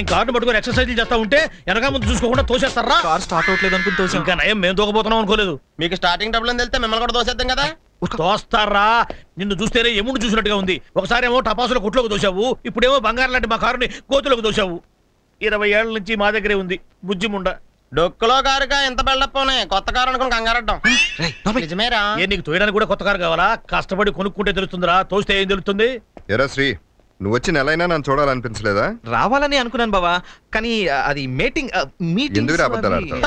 ఆయన కార్డు పట్టుకుని ఎక్సర్సైజ్ చేస్తా ఉంటే వెనక ముందు చూసుకోకుండా తోసేస్తారా? కార్ స్టార్ట్ అవట్లేదు అనుకుని తోసాం. ఇంకా నయం మేము తోకపోతున్నాం అనుకోలేదు. మీకు స్టార్టింగ్ డబ్బులు వెళ్తే మిమ్మల్ని కూడా దోసేద్దాం కదా. తోస్తారా? నిన్ను చూస్తేనే ఎముడు చూసినట్టుగా ఉంది. ఒకసారి ఏమో టపాసుల కొట్లోకి దోశావు, ఇప్పుడేమో బంగారం లాంటి మా కారుని కోతులోకి దోశావు. 20 ఏళ్ల నుంచి మా దగ్గరే ఉంది బుజ్జిముండ. డొక్కులో కారుగా ఎంత బిల్డప్ ఉన్నాయి, కొత్త కారు అనుకుని కంగారడ్డం. నిజమేరా? ఏ నీకు తోయడానికి కూడా కొత్త కారు కావాలా? కష్టపడి కొనుక్కుంటే తెలుస్తుందిరా, తోస్తే ఏం తెలుస్తుంది? ఎరా శ్రీ, నువ్వు వచ్చి నెలైనా నన్ను చూడాలనిపించలేదా? రావాలని అనుకున్నాను బావా, కానీ అది మీటింగ్ ఎందుకు రాబద్దాలు ఆడతావు?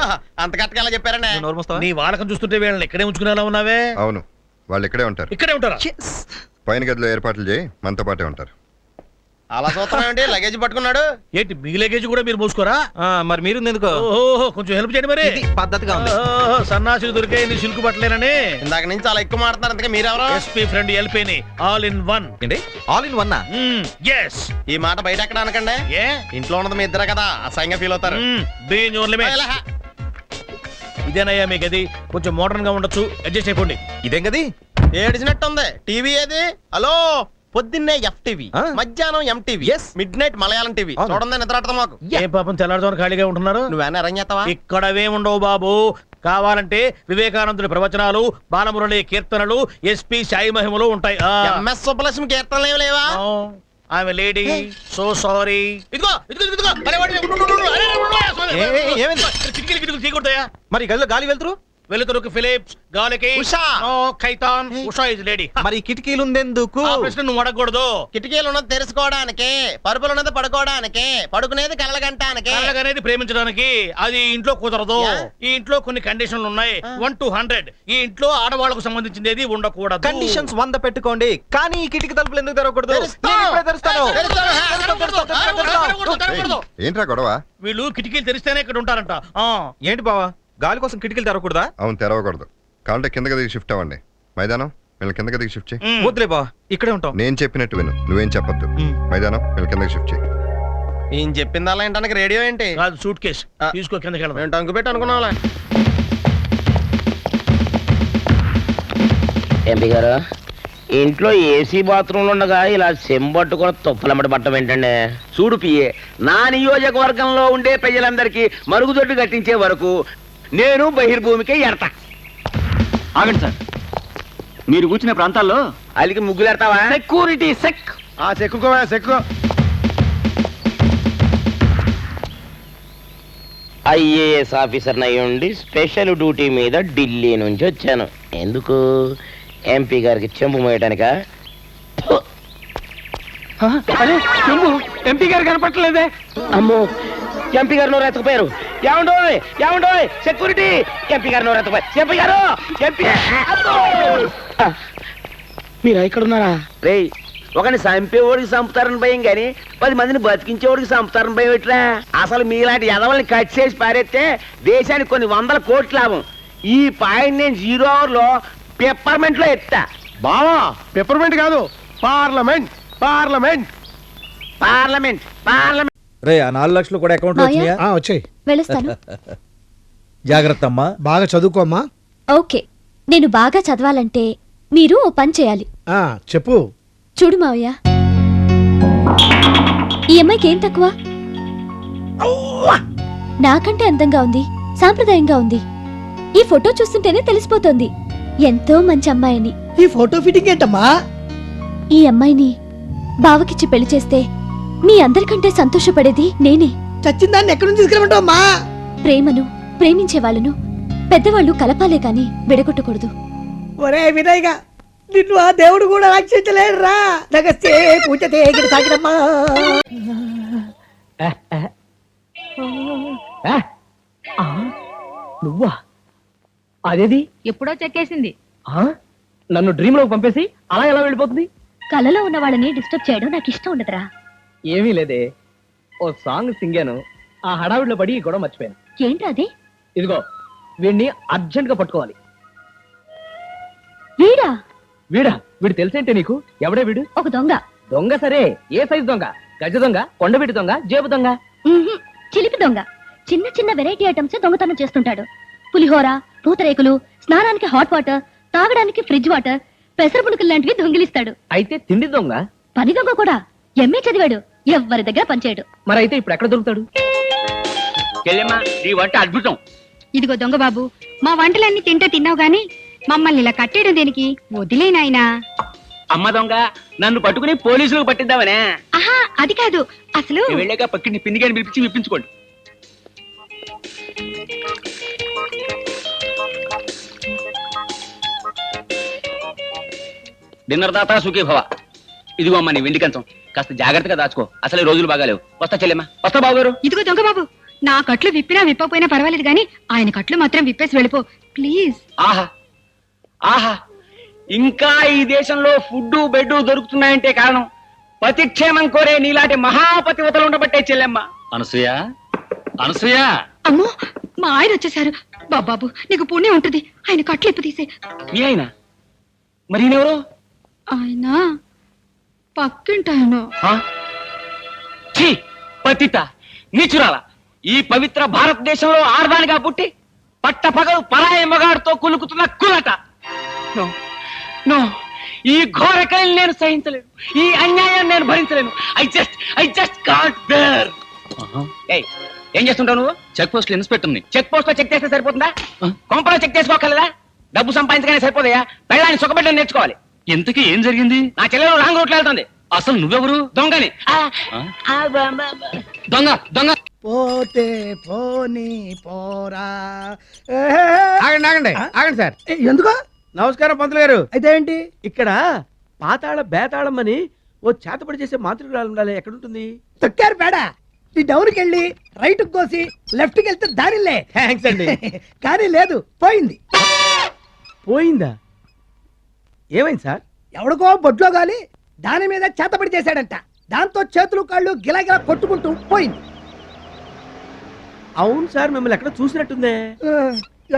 అంత కరెక్ట్గా ఎలా చెప్పారండి? నీ వాళ్ళకం చూస్తుంటే వీళ్ళని ఇక్కడే ఉంచుకునేలా ఉన్నావే. అవును, వాళ్ళు ఇక్కడే ఉంటారు. ఇక్కడే ఉంటారా? పైన గదిలో ఏర్పాట్లు చేయి, మనతో పాటే ఉంటారు. అలా చూస్తున్నామండి, లగేజ్ పట్టుకున్నాడు. ఏంటి మీ లగేజ్ కూడా మీరు మూసుకోరా? మరి మీరు ఎందుకో ఓహో, కొంచెం హెల్ప్ చేయండి మరి. పద్ధతిగా ఉంది. సన్నాసులు దొరికాయి నీ సిల్కు పట్టలేనని. ఇందాక నుంచి చాలా ఎక్కువ మాట్లాడుతున్నారు. అంతగా మీరెవరో? ఎస్పీ ఫ్రెండ్ ఎల్పీని, ఆల్ ఇన్ వన్. ఏంటి ఆల్ ఇన్ వన్? ఎస్. ఈ మాట బయట ఎక్కడ అనకండి. ఏ ఇంట్లో ఉన్నది మీ ఇద్దరే కదా, అసహ్యంగా ఫీల్ అవుతారు. Be in your limits. ఇదేనయ్యా మీ గది, కొంచెం మోడర్న్ గా ఉండొచ్చు, అడ్జస్ట్ అయిపోండి. ఇదేం గది? ఏడిచినట్టు ఉంది. టీవీ ఏది? హలో, పొద్దున్నే FTV, మధ్యాహ్నం MTV, mid night Malayalam TV. చూడండి నిద్రాటం మాకు. ఏ పాపం తెల్లారుతో ఖాళీగా ఉంటున్నారు? నువ్వేనా అరణ్యతవా? ఇక్కడవే ఉండవు బాబు. కావాలంటే వివేకానందుడి ప్రవచనాలు, బాలమురళి కీర్తనలు, ఎస్పీ సాయి మహిమలు ఉంటాయి. MS సుబ్బలక్ష్మి కీర్తనలు ఏమి లేవా? ఆమె లేడీ, సో సారీ. మరి గదిలో గాలి వెళ్తురు? వెలుతురుకి ఫిలిప్స్, గాలికి ఉషా. ఖైతాన్. Usha is lady. మరి కిటికీలు ఉందెందుకు? ఆ ప్రశ్న నువ్వు అడగకూడదు. కిటికీలు ఉన్నది తెరుచుకోవడానికి, పరుపులు ఉన్నది పడుకోవడానికి, పడుకునేది కలగంటానికి. కలగనేది ప్రేమించడానికి. అది ఇంట్లో కుదరదు. ఈ ఇంట్లో కొన్ని కండిషన్లు ఉన్నాయి. 1 to 100. ఈ ఇంట్లో ఆడవాళ్ళకు సంబంధించింది ఏది ఉండకూడదు. కండిషన్స్ 100 పెట్టుకోండి, కానీ ఈ కిటికీ తలుపులు ఎందుకు తెరవకూడదు? ఏంట్రా గొడవ? వీళ్ళు కిటికీలు తెరిస్తేనే ఇక్కడ ఉంటారంట. ఏంటి బావా, గాలి కోసం కిటికీలు తెరవకూడదా? అవును, తెరవకూడదు. కావాలంటే కింద గదికి షిఫ్ట్ అవ్వండి. మైదానం వీళ్ళ కింద గదికి షిఫ్ట్ చేయి. వద్దులే బావా, ఇక్కడే ఉంటాం. నేను చెప్పినట్టు విను, నువ్వేం చెప్పొద్దు. మైదానం వీళ్ళ కిందకి షిఫ్ట్ చేయి. ఈయన చెప్పింది అలా ఏంటానికి రేడియో ఏంటి? కాదు, సూట్ కేస్ తీసుకో, కిందకి వెళ్దాం. మేము టంకు పెట్టి అనుకున్నాంలే. ఎంపీ గారు, ఇంట్లో ఏసీ బాత్రూమ్లు ఉండగా ఇలా చెంబట్టుకుని తొప్పులమ్మడి పట్టం ఏంటండి? చూడు పిఏ, నా నియోజకవర్గంలో ఉండే ప్రజలందరికీ మరుగుదొడ్డు కట్టించే వరకు నేను బహిర్భూమికే ఎడతా. ఆగండి సార్, మీరు కూర్చున్న ప్రాంతాల్లో అలికి ముగ్గులు ఎడతావా? సెక్యూరిటీ సెక్. సెక్కు IAS ఆఫీసర్ అయ్యుండి స్పెషల్ డ్యూటీ మీద ఢిల్లీ నుంచి వచ్చాను. ఎందుకు? ఎంపీ గారికి చెంబు మోయటానికా? ఎంపీ గారు కనపట్టలేదే. అమ్మో, ఎంపీ గారు నోరు ఎత్తకపోయారు. ఏమండోయ్ ఏమండోయ్, సెక్యూరిటీ! ఎంపీ గారు నోరు ఎత్తకపోయారు. ఎంపీ గారు, ఎంపీ మీరు ఇక్కడ ఉన్నారా? రే, ఒకని చంపేవాడికి చంపుతారని భయం గాని 10 మందిని బతికించేవాడికి చంపుతారని భయం ఎట్లా? అసలు మీలాంటి ఎదవల్ని కట్ చేసి పారేస్తే దేశానికి కొన్ని 100 కోట్ల లాభం. ఈ పాయింట్ నేను 0 అవర్లో పెప్పర్మెంట్ లో ఎత్తా. బావా, పెప్పర్మెంట్ కాదు, పార్లమెంట్ పార్లమెంట్ పార్లమెంట్ పార్లమెంట్. రే, ఆ 4 లక్షలు కూడా అకౌంట్ వచ్చినాయా? వచ్చాయి. వెళ్ళొస్తాను. జాగ్రత్త అమ్మా. బాగా చదువుకోమ్మా. ఓకే, నేను బాగా చదవాలంటే మీరు ఓ పని చేయాలి. చెప్పు. చూడు మావయ్య, ఈ అమ్మాయికి ఏం తక్కువ? నాకంటే అందంగా ఉంది, సాంప్రదాయంగా ఉంది. ఈ ఫోటో చూస్తుంటేనే తెలిసిపోతుంది ఎంతో మంచి అమ్మాయిని. ఈ ఫోటో ఫిట్టింగ్ ఏంటమ్మా? ఈ అమ్మాయిని బావకిచ్చి పెళ్లి చేస్తే మీ అందరికంటే సంతోషపడేది నేనే. చచ్చిందాన్ని ఎక్కడి నుంచి తీసుకురమంటావమ్మా? ప్రేమను, ప్రేమించే వాళ్ళను పెద్దవాళ్ళు కలపాలే కాని విడగొట్టకూడదు. ఒరే వినయ్గా, నిన్ను ఆ దేవుడు కూడా రక్షించలేడు రా. నగస్తే పూజతే సాగిరమ్మా. నువ్వా? అదేది ఎప్పుడో చెక్కేసింది. నన్ను డ్రీమ్ లోకి పంపేసి అలా ఎలా వెళ్ళిపోతుంది? కలలో ఉన్న వాళ్ళని డిస్టర్బ్ చేయడం నాకు ఇష్టం ఉండదురా. ఏమీ లేదే, ఓ సాంగ్ సింగాను, ఆ హడావిడిలో పడి గొడవ మర్చిపోయాను. ఏంట్రా అది? ఇదిగో, వీడిని అర్జెంట్ గా పట్టుకోవాలి. వీడా? వీడు తెలిసేంటే నీకు? ఎవడే వీడు? ఒక దొంగ. దొంగ సరే, ఏ సైజు దొంగ? గజ దొంగ, కొండబిడ్డి దొంగ, జేబు దొంగ? చిలిపి దొంగ. చిన్న చిన్న వెరైటీ ఐటమ్స్ దొంగతనం చేస్తుంటాడు. పులిహోర, పూతరేకులు, స్నానానికి హాట్ వాటర్, తాగడానికి ఫ్రిడ్జ్ వాటర్, పెసర పుణుకులు లాంటివి దొంగిలిస్తాడు. అయితే తిండి దొంగ? పని దొంగ కూడా. ఎంఏ చదివాడు. ఎవరి దగ్గర పనిచేయడు. మరి అయితే ఇప్పుడు ఎక్కడ దొరుకుతాడు? ఈ వంట అద్భుతం. ఇదిగో దొంగ బాబు, మా వంటలన్నీ తింటే తిన్నావు గాని మమ్మల్ని ఇలా కట్టేయడం దేనికి? వదిలేనాయనా. అమ్మ దొంగ, నన్ను పట్టుకుని పోలీసులకు పట్టిద్దామనే. ఆహా, అది కాదు అసలు. వెళ్ళాక పక్కింటి పిన్నిగాని పిలిపించి విప్పించుకోండి. డిన్నర్ దాతా సుఖీ భవ. ఇదిగో అమ్మ నీ వెండి కంచం, కాస్త జాగ్రత్తగా దాచుకో. అసలు ఈ రోజులు బాగాలేవు. వస్తా చెల్లెమ్మా. వస్తా బాబు గారు. ఇదిగో దొంగ బాబు, నా కట్లు విప్పినా విప్పకపోయినా పర్వాలేదు గాని ఆయన కట్లు మాత్రం విప్పేసి వెళ్ళిపో ప్లీజ్. ఆహా ఆహా, ఇంకా ఈ దేశంలో ఫుడ్ బెడ్ దొరుకుతున్నాయంటే కారణం పతిక్షేమం కోరే నీలాంటి మహాపతివతలు ఉండబట్టే చెల్లెమ్మ. అనసూయ, అనసూయ. అమ్మో, మా ఆయన వచ్చేసారు. బాబాబు నీకు పుణ్యం ఉంటుంది, ఆయన కట్లు ఇప్పు తీసే. మీ ఆయన? మరి ఈయనెవరు? ఆయన పక్కింటాయను. ఛీ, పతిత, నీచురాల. ఈ పవిత్ర భారతదేశంలో ఆడదానిగా పుట్టి పట్టపగలు పరాయి మగాడితో కులుకుతున్న కులట. నో నో, ఈ ఘోరకల్ని నేను సహించలేను. ఈ అన్యాయాన్ని నేను భరించలేను. I just can't bear. ఏం చేస్తుంటావు నువ్వు? చెక్ పోస్ట్ ఇన్స్పెక్టర్ ని. చెక్ పోస్ట్ లో చెక్ చేస్తే సరిపోతుందా? కొంపలో చెక్ చేసుకోగలదా? డబ్బు సంపాదించగానే సరిపోదయా? పెళ్ళాన్ని సుఖపెట్టని నేర్చుకోవాలి. ఇంతకీ ఏం జరిగింది? నా చెల్లెలు రాంగ్ రూట్లో వెళ్తుంది. అసలు నువ్వెవరు? దొంగని. దొంగ దొంగ. పోతే పోనీ పోరా. ఆగండి ఆగండి ఆగండి సార్. ఎందుకో? నమస్కారం పంతులు గారు. అయితే ఏంటి? ఇక్కడ పాతాళ బేతాళం అని ఓ చేతపడి చేసే మాతృకురాలు ఉండాలి. ఎక్కడుంటుంది? తొక్కారు పేడ. ఈ డౌన్కి వెళ్ళి రైట్ కోసి లెఫ్ట్ కి వెళ్తే దారిలే. థ్యాంక్స్ అండి. కానీ లేదు, పోయింది. పోయిందా? ఏమైంది సార్? ఎవడికో బొడ్లో గాలి దాని మీద చేతపడి చేశాడంట. దాంతో చేతులు కాళ్ళు గిలగిలా కొట్టుకుంటూ పోయింది. అవును సార్, మిమ్మల్ని ఎక్కడ చూసినట్టుందే.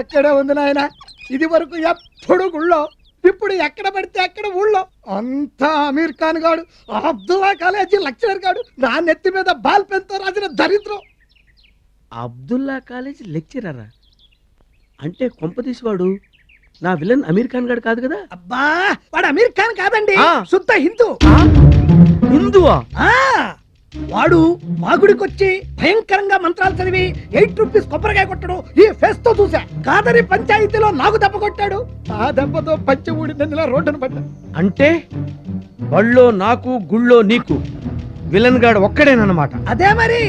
ఎక్కడ ఉంది నాయన? ఇది వరకు ఎప్పుడు గుళ్ళో, ఇప్పుడు ఎక్కడ పడితే అక్కడ ఊళ్ళో. అంతా అమీర్ ఖాన్ గాడు, అబ్దుల్లా కాలేజీ లెక్చరర్ గాడు, నా నెత్తి మీద బాల్ పెన్ తో రాసిన దరిద్రం. అబ్దుల్లా కాలేజ్ లెక్చరరా? అంటే కొంపదీసి వాడు నా విలన్ అమీర్ ఖాన్ గారు కాదు కదా? అబ్బా, వాడు అమీర్ ఖాన్ కాదండి, ఆ. శుద్ధ హిందూ. హిందువా? ఆ వాడు మా గుడికొచ్చి భయంకరంగా మంత్రాలు చదివి 8 రూపీస్ కొబ్బరికాయ కొట్టడు ఈ ఫేస్ తో చూసా. కాదని పంచాయతీలో నాకు దెబ్బ కొట్టాడు. ఆ దెబ్బతో పంచి ఊడిందని రోడ్డును పడ్డా. అంటే బళ్ళో నాకు గుళ్ళో నీకు విలన్ గాడు ఒక్కడేనన్నమాట. అదే మరి.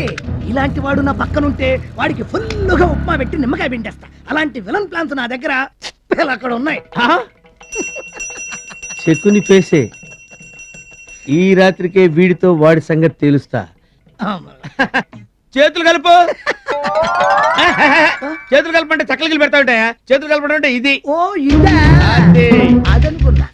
ఇలాంటి వాడు నా పక్కనుంటే వాడికి ఫుల్లుగా ఉప్మా పెట్టి నిమ్మకాయ పిండేస్తా. అలాంటి విలన్ ప్లాన్స్ నా దగ్గర అక్కడ ఉన్నాయి. చెక్కుని పేసే. ఈ రాత్రికే వీడితో వాడి సంగతి తేలుస్తా. చేతులు కలుపు. చేతులు కలపంటే చక్కలకి పెడతా ఉంటాయా? చేతులు కలపడం అంటే ఇది. ఓ ఇదా? అదే. అదనుకున్నా.